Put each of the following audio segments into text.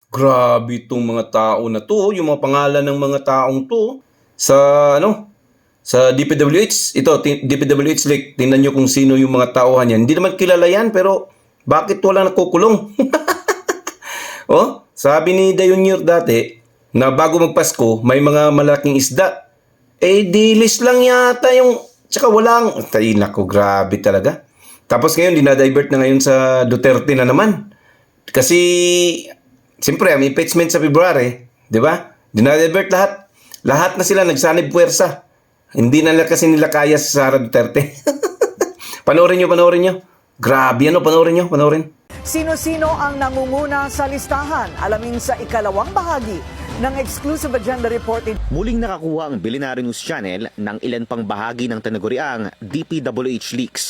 Grabe itong mga tao na 'to, yung mga pangalan ng mga taong 'to sa ano, sa DPWH. Ito, DPWH Leak, tingnan niyo kung sino yung mga tauhan yan. Hindi naman kilala yan, pero bakit walang nakukulong? Oh, sabi ni Dayunyor dati na bago magpasko, may mga malaking isda. Dilis lang yata yung, tsaka walang, tay nako, grabe talaga. Tapos ngayon, dinadivert na ngayon sa Duterte na naman. Kasi, siyempre, may impeachment sa February, di ba? Dinadivert lahat. Lahat na sila nagsanib puwersa. Hindi na kasi nila kaya sa Sara Duterte. Panoorin nyo. Grabe ano, panoorin. Sino-sino ang nangunguna sa listahan? Alamin sa ikalawang bahagi ng exclusive agenda report. Muling nakakuha ang Billionaire News Channel ng ilan pang bahagi ng tinaguriang DPWH leaks.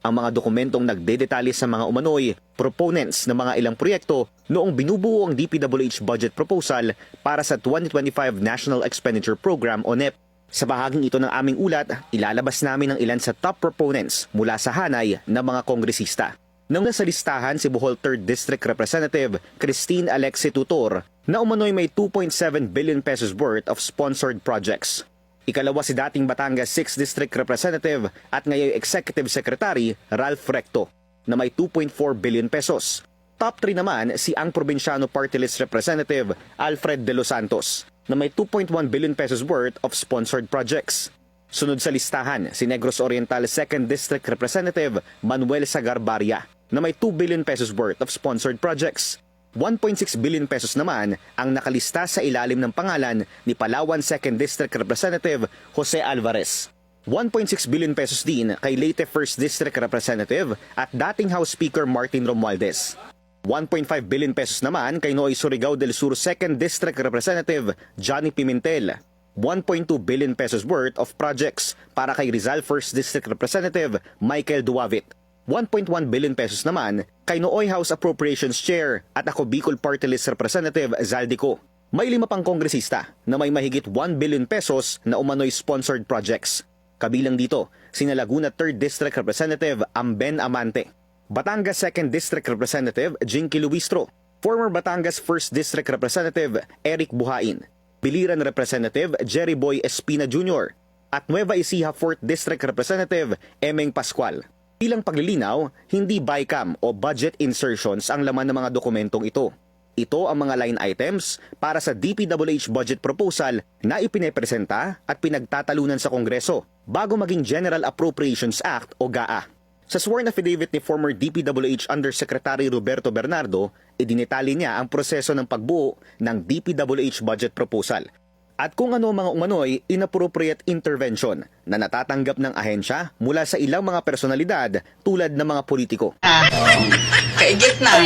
Ang mga dokumentong nagdedetalye sa mga umano'y proponents ng mga ilang proyekto noong binubuo ang DPWH budget proposal para sa 2025 National Expenditure Program o NEP. Sa bahaging ito ng aming ulat, ilalabas namin ang ilan sa top proponents mula sa hanay ng mga kongresista. Nang nasa listahan si Bohol 3rd District Representative Christine Alexi Tutor na umano'y may 2.7 billion pesos worth of sponsored projects. Ikalawa si dating Batangas 6th District Representative at ngayon Executive Secretary Ralph Recto na may 2.4 billion pesos. Top 3 naman si ang Probinsyano Party List Representative Alfred De Los Santos na may 2.1 billion pesos worth of sponsored projects. Sunod sa listahan si Negros Oriental 2nd District Representative Manuel Sagarbaria na may 2 billion pesos worth of sponsored projects. 1.6 billion pesos naman ang nakalista sa ilalim ng pangalan ni Palawan 2nd District Representative Jose Alvarez. 1.6 billion pesos din kay Leyte 1st District Representative at dating House Speaker Martin Romualdez. 1.5 billion pesos naman kay Noy Surigao del Sur 2nd District Representative Johnny Pimentel. 1.2 billion pesos worth of projects para kay Rizal 1st District Representative Michael Duavit. 1.1 billion pesos naman kay Nooy House Appropriations Chair at ako Bicol Party List Representative Zaldico. May 5 pang kongresista na may mahigit 1 billion pesos na umano'y sponsored projects. Kabilang dito, sina Laguna 3rd District Representative Amben Amante, Batangas 2nd District Representative Jinky Luistro, former Batangas 1st District Representative Eric Buhain, Biliran Representative Jerry Boy Espina Jr. at Nueva Ecija 4th District Representative Emeng Pascual. Bilang paglilinaw, hindi BICAM o budget insertions ang laman ng mga dokumentong ito. Ito ang mga line items para sa DPWH budget proposal na ipinepresenta at pinagtatalunan sa Kongreso bago maging General Appropriations Act o GAA. Sa sworn affidavit ni former DPWH Undersecretary Roberto Bernardo, idinetali niya ang proseso ng pagbuo ng DPWH budget proposal at kung ano mga umano'y inappropriate intervention na natatanggap ng ahensya mula sa ilang mga personalidad tulad ng mga politiko. Kaigit na.